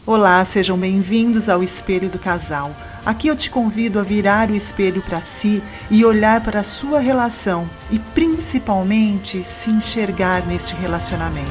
Olá, sejam bem-vindos ao Espelho do Casal. Aqui eu te convido a virar o espelho para si e olhar para a sua relação e, principalmente, se enxergar neste relacionamento.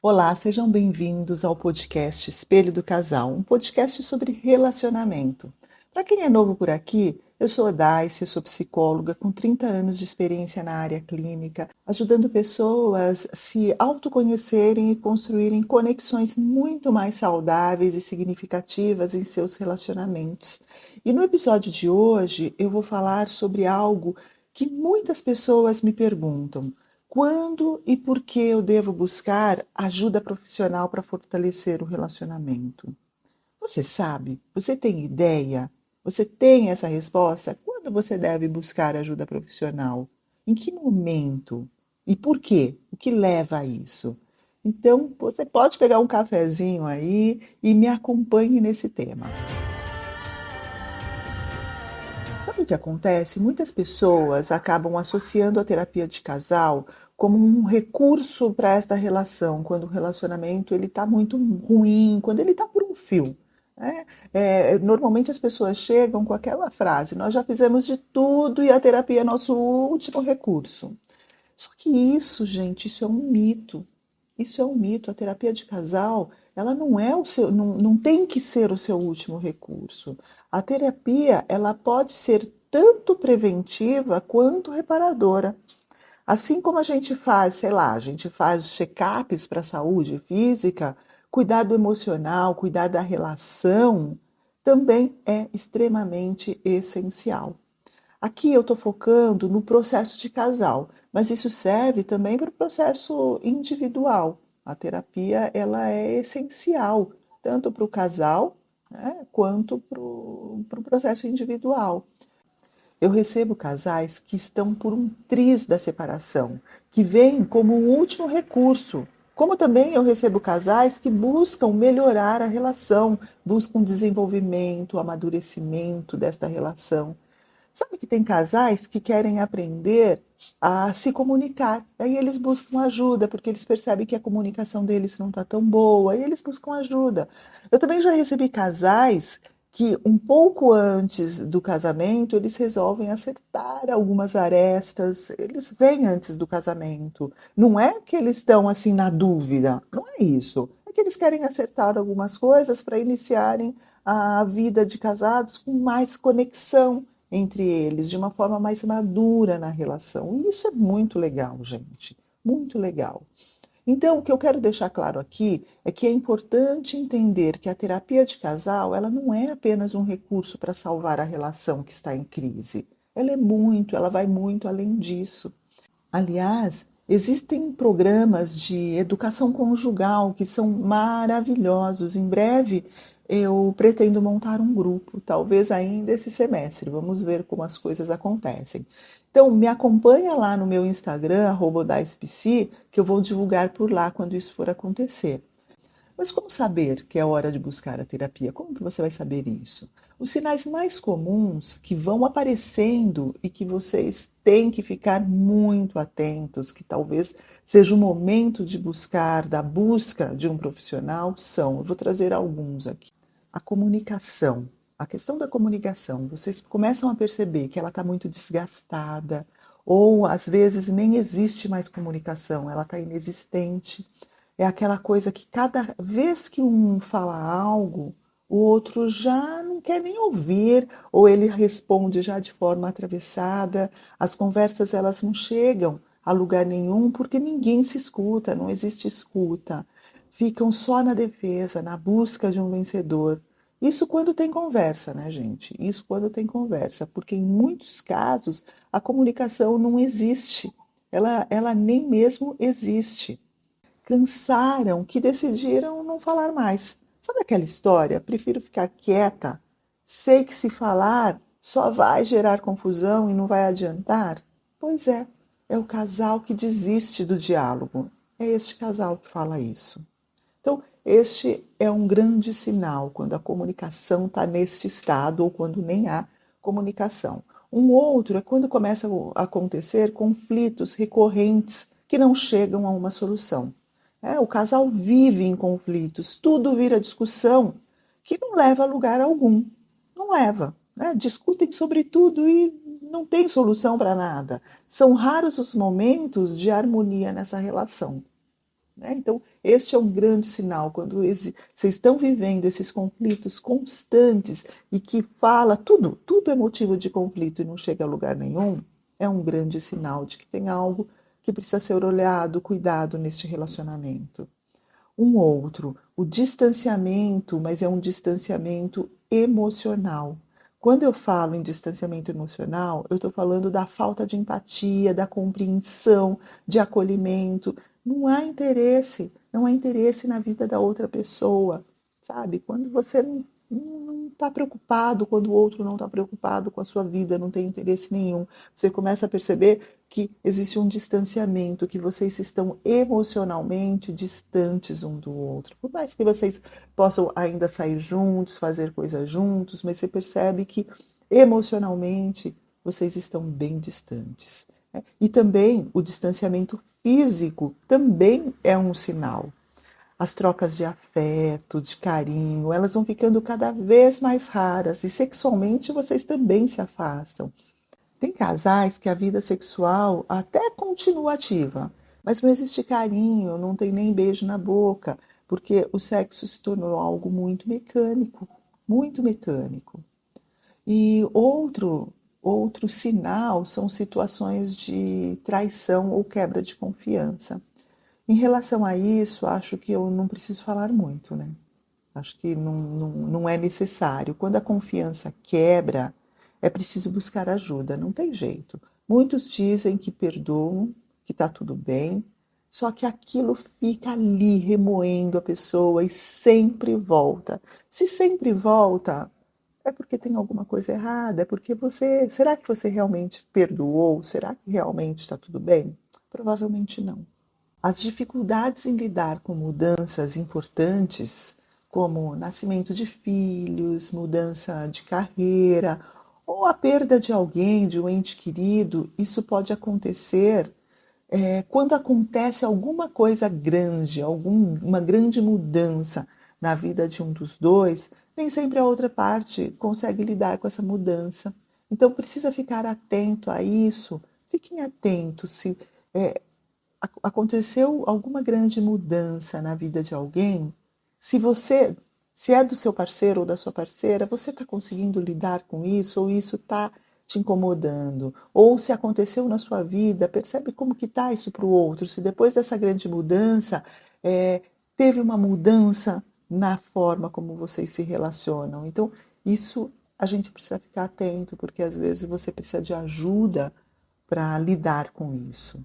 Olá, sejam bem-vindos ao podcast Espelho do Casal, um podcast sobre relacionamento. Para quem é novo por aqui, eu sou a Daice, sou psicóloga com 30 anos de experiência na área clínica, ajudando pessoas a se autoconhecerem e construírem conexões muito mais saudáveis e significativas em seus relacionamentos. E no episódio de hoje eu vou falar sobre algo que muitas pessoas me perguntam. Quando e por que eu devo buscar ajuda profissional para fortalecer o relacionamento? Você sabe? Você tem ideia? Você tem essa resposta? Quando você deve buscar ajuda profissional? Em que momento? E por quê? O que leva a isso? Então, você pode pegar um cafezinho aí e me acompanhe nesse tema. Sabe o que acontece? Muitas pessoas acabam associando a terapia de casal como um recurso para esta relação, quando o relacionamento ele está muito ruim, quando ele está por um fio. Né? Normalmente as pessoas chegam com aquela frase: nós já fizemos de tudo e a terapia é nosso último recurso. Só que isso, gente, isso é um mito. Isso é um mito. A terapia de casal, ela não é o seu, não tem que ser o seu último recurso. A terapia, ela pode ser tanto preventiva quanto reparadora. Assim como a gente faz, sei lá, a gente faz check-ups para a saúde física, cuidar do emocional, cuidar da relação, também é extremamente essencial. Aqui eu estou focando no processo de casal, mas isso serve também para o processo individual. A terapia ela é essencial, tanto para o casal, né, quanto para o processo individual. Eu recebo casais que estão por um triz da separação, que vêm como um último recurso. Como também eu recebo casais que buscam melhorar a relação, buscam desenvolvimento, amadurecimento desta relação. Sabe que tem casais que querem aprender a se comunicar. Aí eles buscam ajuda, porque eles percebem que a comunicação deles não está tão boa, e eles buscam ajuda. Eu também já recebi casais que um pouco antes do casamento, eles resolvem acertar algumas arestas, eles vêm antes do casamento. Não é que eles estão assim na dúvida, não é isso. É que eles querem acertar algumas coisas para iniciarem a vida de casados com mais conexão entre eles, de uma forma mais madura na relação. E isso é muito legal, gente, muito legal. Então, o que eu quero deixar claro aqui é que é importante entender que a terapia de casal, ela não é apenas um recurso para salvar a relação que está em crise. Ela vai muito além disso. Aliás, existem programas de educação conjugal que são maravilhosos. Em breve eu pretendo montar um grupo, talvez ainda esse semestre. Vamos ver como as coisas acontecem. Então, me acompanha lá no meu Instagram, @daispc, que eu vou divulgar por lá quando isso for acontecer. Mas como saber que é hora de buscar a terapia? Como que você vai saber isso? Os sinais mais comuns que vão aparecendo e que vocês têm que ficar muito atentos, que talvez seja o momento de buscar, da busca de um profissional, são, eu vou trazer alguns aqui. A comunicação. A questão da comunicação, vocês começam a perceber que ela está muito desgastada, ou às vezes nem existe mais comunicação, ela está inexistente. É aquela coisa que cada vez que um fala algo, o outro já não quer nem ouvir, ou ele responde já de forma atravessada. As conversas elas não chegam a lugar nenhum porque ninguém se escuta, não existe escuta. Ficam só na defesa, na busca de um vencedor. Isso quando tem conversa, né, gente? Isso quando tem conversa, porque em muitos casos a comunicação não existe. Ela nem mesmo existe. Cansaram que decidiram não falar mais. Sabe aquela história? Prefiro ficar quieta. Sei que se falar só vai gerar confusão e não vai adiantar. Pois é o casal que desiste do diálogo. É este casal que fala isso. Então, este é um grande sinal quando a comunicação está neste estado ou quando nem há comunicação. Um outro é quando começam a acontecer conflitos recorrentes que não chegam a uma solução. O casal vive em conflitos, tudo vira discussão que não leva a lugar algum. Não leva. Discutem sobre tudo e não tem solução para nada. São raros os momentos de harmonia nessa relação. Então, este é um grande sinal, quando vocês estão vivendo esses conflitos constantes e que fala, tudo é motivo de conflito e não chega a lugar nenhum, é um grande sinal de que tem algo que precisa ser olhado, cuidado neste relacionamento. Um outro, o distanciamento, mas é um distanciamento emocional. Quando eu falo em distanciamento emocional, eu estou falando da falta de empatia, da compreensão, de acolhimento. Não há interesse na vida da outra pessoa, sabe? Quando você não está preocupado, quando o outro não está preocupado com a sua vida, não tem interesse nenhum, você começa a perceber que existe um distanciamento, que vocês estão emocionalmente distantes um do outro. Por mais que vocês possam ainda sair juntos, fazer coisas juntos, mas você percebe que emocionalmente vocês estão bem distantes. E também o distanciamento físico também é um sinal. As trocas de afeto, de carinho, elas vão ficando cada vez mais raras e sexualmente vocês também se afastam. Tem casais que a vida sexual até continua ativa, mas não existe carinho, não tem nem beijo na boca, porque o sexo se tornou algo muito mecânico, muito mecânico. E outro sinal são situações de traição ou quebra de confiança. Em relação a isso, acho que eu não preciso falar muito, né? Acho que não é necessário. Quando a confiança quebra, é preciso buscar ajuda, não tem jeito. Muitos dizem que perdoam, que está tudo bem, só que aquilo fica ali remoendo a pessoa e sempre volta. Se sempre volta, é porque tem alguma coisa errada, é porque será que você realmente perdoou? Será que realmente está tudo bem? Provavelmente não. As dificuldades em lidar com mudanças importantes, como nascimento de filhos, mudança de carreira, ou a perda de alguém, de um ente querido, isso pode acontecer quando acontece alguma coisa grande, uma grande mudança na vida de um dos dois, nem sempre a outra parte consegue lidar com essa mudança. Então precisa ficar atento a isso. Fiquem atentos se aconteceu alguma grande mudança na vida de alguém. Se é do seu parceiro ou da sua parceira, você está conseguindo lidar com isso ou isso está te incomodando? Ou se aconteceu na sua vida, percebe como que está isso para o outro? Se depois dessa grande mudança, teve uma mudança na forma como vocês se relacionam. Então, isso a gente precisa ficar atento, porque às vezes você precisa de ajuda para lidar com isso.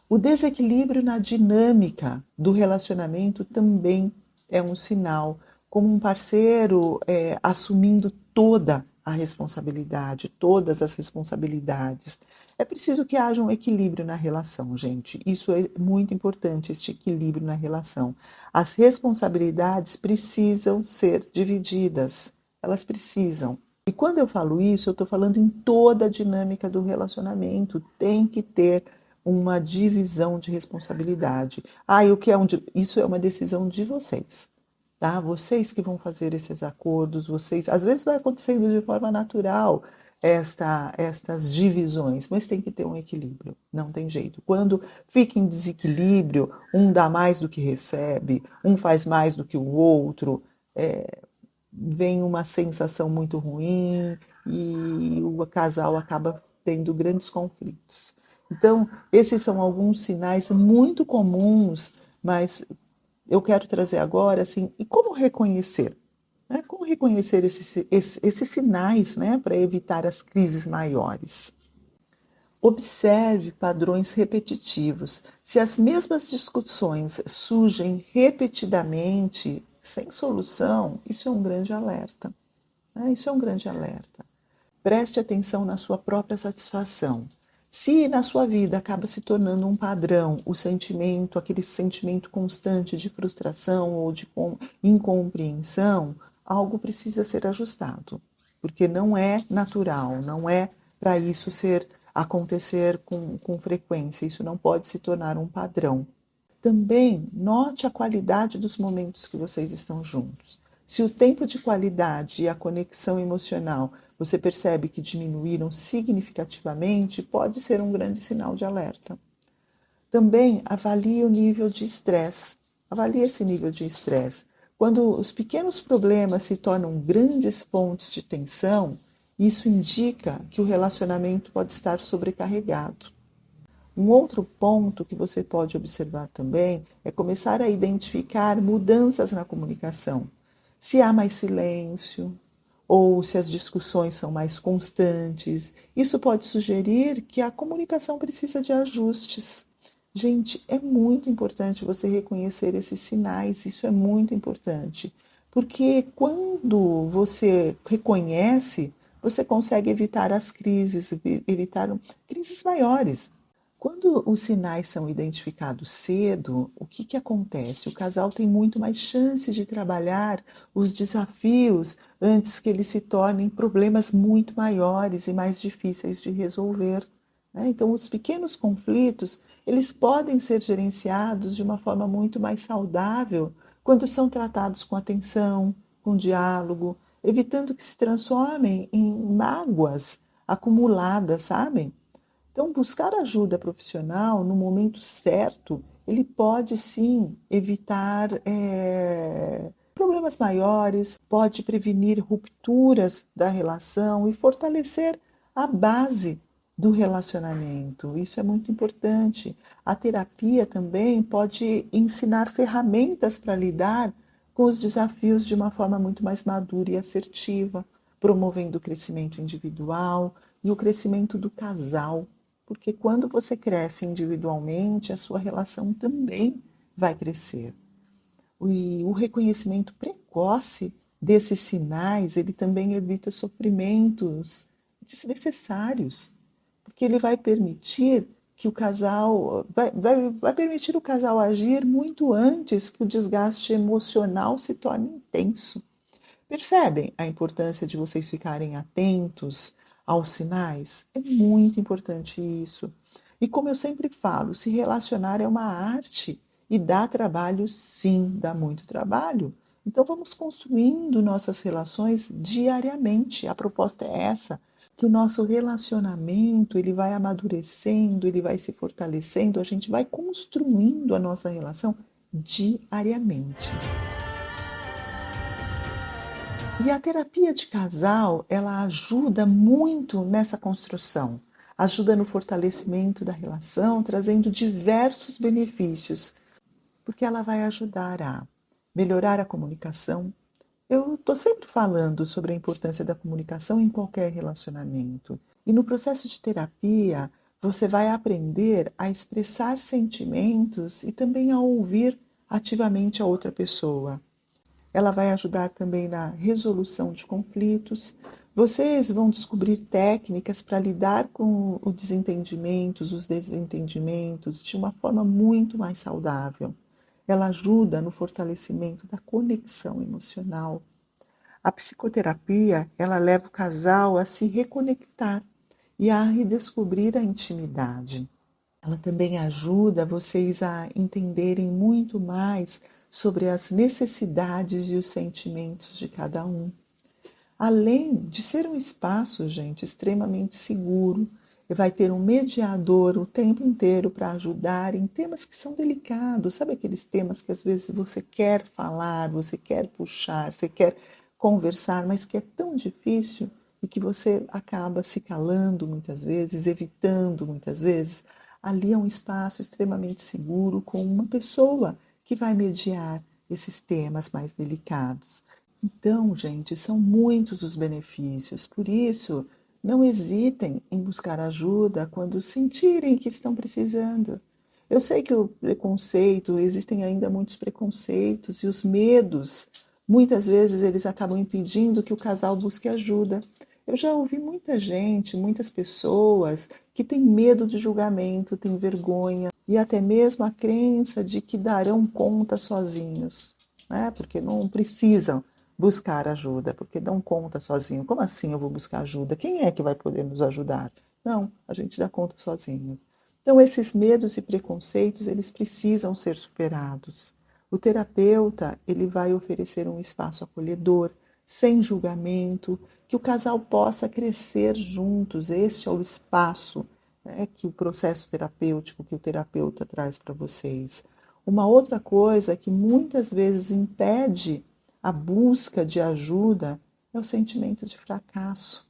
O desequilíbrio na dinâmica do relacionamento também é um sinal, como um parceiro assumindo toda a responsabilidade, todas as responsabilidades. É preciso que haja um equilíbrio na relação, gente. Isso é muito importante, este equilíbrio na relação. As responsabilidades precisam ser divididas, elas precisam. E quando eu falo isso, eu estou falando em toda a dinâmica do relacionamento. Tem que ter uma divisão de responsabilidade. E o que é isso é uma decisão de vocês, tá? Vocês que vão fazer esses acordos, vocês, às vezes vai acontecendo de forma natural estas divisões, mas tem que ter um equilíbrio, não tem jeito. Quando fica em desequilíbrio, um dá mais do que recebe, um faz mais do que o outro, vem uma sensação muito ruim e o casal acaba tendo grandes conflitos. Então, esses são alguns sinais muito comuns, mas eu quero trazer agora, assim, e como reconhecer? Como reconhecer esses sinais, né, para evitar as crises maiores? Observe padrões repetitivos. Se as mesmas discussões surgem repetidamente, sem solução, isso é um grande alerta. Isso é um grande alerta. Preste atenção na sua própria satisfação. Se na sua vida acaba se tornando um padrão o sentimento, aquele sentimento constante de frustração ou de incompreensão, algo precisa ser ajustado, porque não é natural, não é para isso ser acontecer com frequência, isso não pode se tornar um padrão. Também note a qualidade dos momentos que vocês estão juntos. Se o tempo de qualidade e a conexão emocional você percebe que diminuíram significativamente, pode ser um grande sinal de alerta. Também avalie o nível de estresse. Avalie esse nível de estresse. Quando os pequenos problemas se tornam grandes fontes de tensão, isso indica que o relacionamento pode estar sobrecarregado. Um outro ponto que você pode observar também é começar a identificar mudanças na comunicação. Se há mais silêncio ou se as discussões são mais constantes, isso pode sugerir que a comunicação precisa de ajustes. Gente, é muito importante você reconhecer esses sinais, isso é muito importante, porque quando você reconhece, você consegue evitar as crises, evitar crises maiores. Quando os sinais são identificados cedo, o que acontece? O casal tem muito mais chance de trabalhar os desafios antes que eles se tornem problemas muito maiores e mais difíceis de resolver, né? Então, os pequenos conflitos, eles podem ser gerenciados de uma forma muito mais saudável quando são tratados com atenção, com diálogo, evitando que se transformem em mágoas acumuladas, sabem? Então, buscar ajuda profissional no momento certo, ele pode sim evitar problemas maiores, pode prevenir rupturas da relação e fortalecer a base do relacionamento. Isso é muito importante. A terapia também pode ensinar ferramentas para lidar com os desafios de uma forma muito mais madura e assertiva, promovendo o crescimento individual e o crescimento do casal. Porque quando você cresce individualmente, a sua relação também vai crescer. E o reconhecimento precoce desses sinais, ele também evita sofrimentos desnecessários, porque ele vai permitir que o casal, vai permitir o casal agir muito antes que o desgaste emocional se torne intenso. Percebem a importância de vocês ficarem atentos aos sinais? É muito importante isso. E como eu sempre falo, se relacionar é uma arte e dá trabalho, sim, dá muito trabalho. Então vamos construindo nossas relações diariamente. A proposta é essa, que o nosso relacionamento, ele vai amadurecendo, ele vai se fortalecendo, a gente vai construindo a nossa relação diariamente. E a terapia de casal, ela ajuda muito nessa construção, ajuda no fortalecimento da relação, trazendo diversos benefícios, porque ela vai ajudar a melhorar a comunicação. Eu estou sempre falando sobre a importância da comunicação em qualquer relacionamento. E no processo de terapia, você vai aprender a expressar sentimentos e também a ouvir ativamente a outra pessoa. Ela vai ajudar também na resolução de conflitos. Vocês vão descobrir técnicas para lidar com os desentendimentos de uma forma muito mais saudável. Ela ajuda no fortalecimento da conexão emocional. A psicoterapia, ela leva o casal a se reconectar e a redescobrir a intimidade. Ela também ajuda vocês a entenderem muito mais sobre as necessidades e os sentimentos de cada um. Além de ser um espaço, gente, extremamente seguro, vai ter um mediador o tempo inteiro para ajudar em temas que são delicados. Sabe aqueles temas que às vezes você quer falar, você quer puxar, você quer conversar, mas que é tão difícil e que você acaba se calando muitas vezes, evitando muitas vezes. Ali é um espaço extremamente seguro com uma pessoa que vai mediar esses temas mais delicados. Então, gente, são muitos os benefícios, por isso, não hesitem em buscar ajuda quando sentirem que estão precisando. Eu sei que o preconceito, existem ainda muitos preconceitos e os medos, muitas vezes eles acabam impedindo que o casal busque ajuda. Eu já ouvi muita gente, muitas pessoas que têm medo de julgamento, têm vergonha e até mesmo a crença de que darão conta sozinhos, né? Porque não precisam buscar ajuda, porque dão conta sozinho. Como assim eu vou buscar ajuda? Quem é que vai poder nos ajudar? Não, a gente dá conta sozinho. Então, esses medos e preconceitos, eles precisam ser superados. O terapeuta, ele vai oferecer um espaço acolhedor, sem julgamento, que o casal possa crescer juntos. Este é o espaço, né, que o processo terapêutico, que o terapeuta traz para vocês. Uma outra coisa que muitas vezes impede a busca de ajuda é o sentimento de fracasso.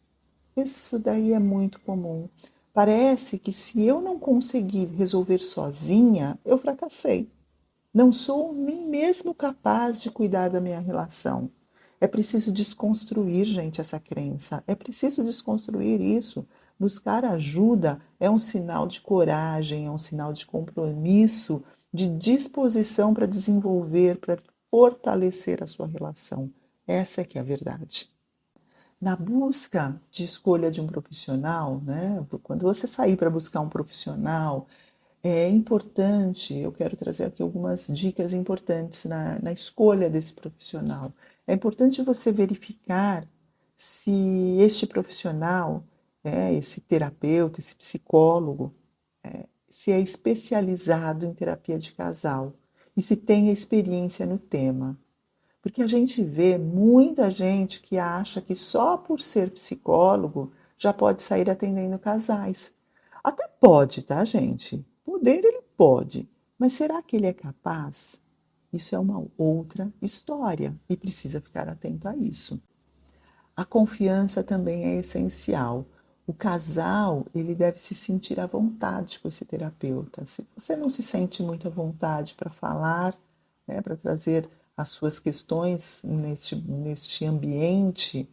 Isso daí é muito comum. Parece que se eu não conseguir resolver sozinha, eu fracassei. Não sou nem mesmo capaz de cuidar da minha relação. É preciso desconstruir, gente, essa crença. É preciso desconstruir isso. Buscar ajuda é um sinal de coragem, é um sinal de compromisso, de disposição para desenvolver, para fortalecer a sua relação. Essa é que é a verdade. Na busca de escolha de um profissional, né? Quando você sair para buscar um profissional, é importante, eu quero trazer aqui algumas dicas importantes na escolha desse profissional. É importante você verificar se este profissional, esse terapeuta, esse psicólogo, se é especializado em terapia de casal e se tem experiência no tema. Porque a gente vê muita gente que acha que só por ser psicólogo já pode sair atendendo casais. Até pode, tá, gente? Poder ele pode, mas será que ele é capaz? Isso é uma outra história e precisa ficar atento a isso. A confiança também é essencial. O casal, ele deve se sentir à vontade com esse terapeuta. Se você não se sente muito à vontade para falar, né, para trazer as suas questões neste ambiente,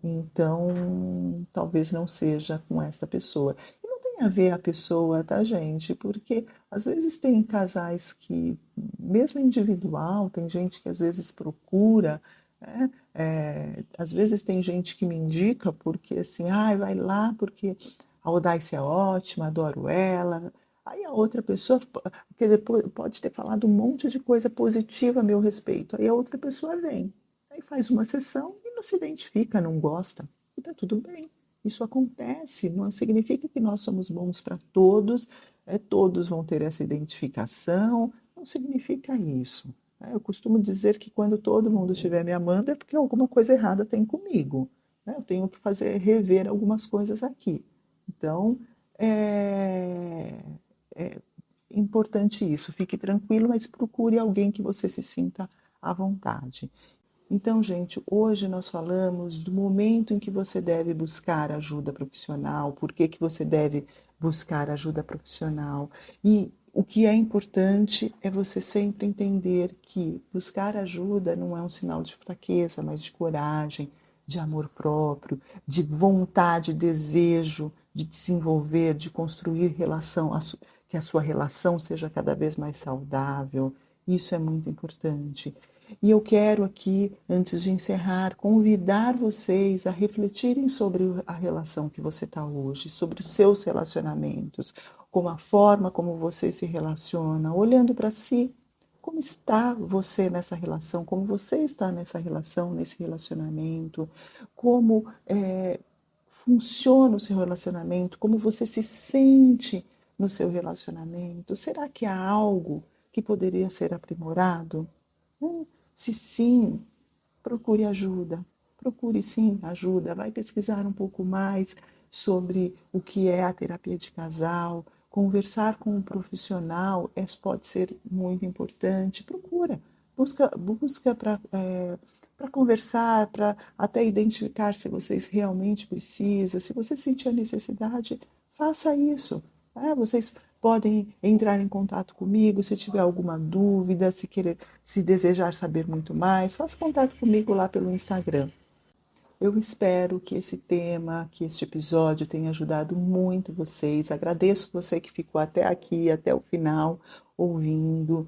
então talvez não seja com esta pessoa. E não tem a ver a pessoa, tá, gente? Porque às vezes tem casais que, mesmo individual, tem gente que às vezes procura, né? Às vezes tem gente que me indica porque assim, vai lá porque a Odaice é ótima, adoro ela. Aí a outra pessoa, quer dizer, pode ter falado um monte de coisa positiva a meu respeito. Aí a outra pessoa vem, aí faz uma sessão e não se identifica, não gosta. E tá tudo bem. Isso acontece, não significa que nós somos bons para todos, todos vão ter essa identificação, não significa isso. Eu costumo dizer que quando todo mundo estiver me amando é porque alguma coisa errada tem comigo, né? Eu tenho que fazer rever algumas coisas aqui. Então, é, é importante isso. Fique tranquilo, mas procure alguém que você se sinta à vontade. Então, gente, hoje nós falamos do momento em que você deve buscar ajuda profissional, por que que você deve buscar ajuda profissional. E o que é importante é você sempre entender que buscar ajuda não é um sinal de fraqueza, mas de coragem, de amor próprio, de vontade, desejo de desenvolver, de construir relação, que a sua relação seja cada vez mais saudável. Isso é muito importante. E eu quero aqui, antes de encerrar, convidar vocês a refletirem sobre a relação que você está hoje, sobre os seus relacionamentos, como a forma como você se relaciona, olhando para si, como está você nessa relação, como você está nessa relação, nesse relacionamento, como funciona o seu relacionamento, como você se sente no seu relacionamento. Será que há algo que poderia ser aprimorado? Se sim, procure ajuda. Procure sim ajuda. Vai pesquisar um pouco mais sobre o que é a terapia de casal. Conversar com um profissional pode ser muito importante. Procura. Busca para conversar, para até identificar se vocês realmente precisam. Se você sentir a necessidade, faça isso. Vocês podem entrar em contato comigo se tiver alguma dúvida, se desejar saber muito mais, faça contato comigo lá pelo Instagram. Eu espero que esse tema, que este episódio tenha ajudado muito vocês. Agradeço você que ficou até aqui, até o final, ouvindo.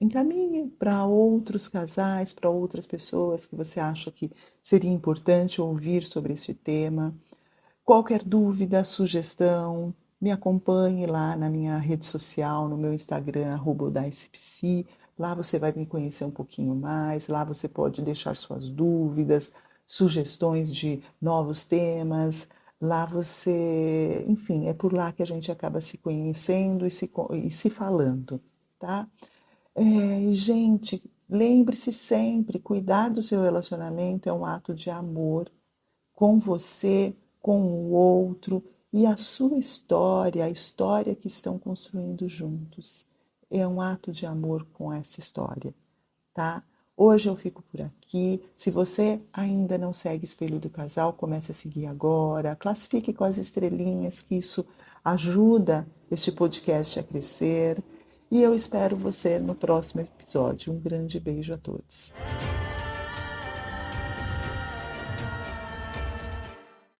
Encaminhe para outros casais, para outras pessoas que você acha que seria importante ouvir sobre esse tema. Qualquer dúvida, sugestão, me acompanhe lá na minha rede social, no meu Instagram, @odaicepsi. Lá você vai me conhecer um pouquinho mais, lá você pode deixar suas dúvidas, sugestões de novos temas. Lá você, enfim, é por lá que a gente acaba se conhecendo e se falando, tá? E, gente, lembre-se sempre, cuidar do seu relacionamento é um ato de amor com você, com o outro e a sua história, a história que estão construindo juntos. É um ato de amor com essa história, tá? Hoje eu fico por aqui. Se você ainda não segue Espelho do Casal, comece a seguir agora. Classifique com as estrelinhas, que isso ajuda este podcast a crescer. E eu espero você no próximo episódio. Um grande beijo a todos.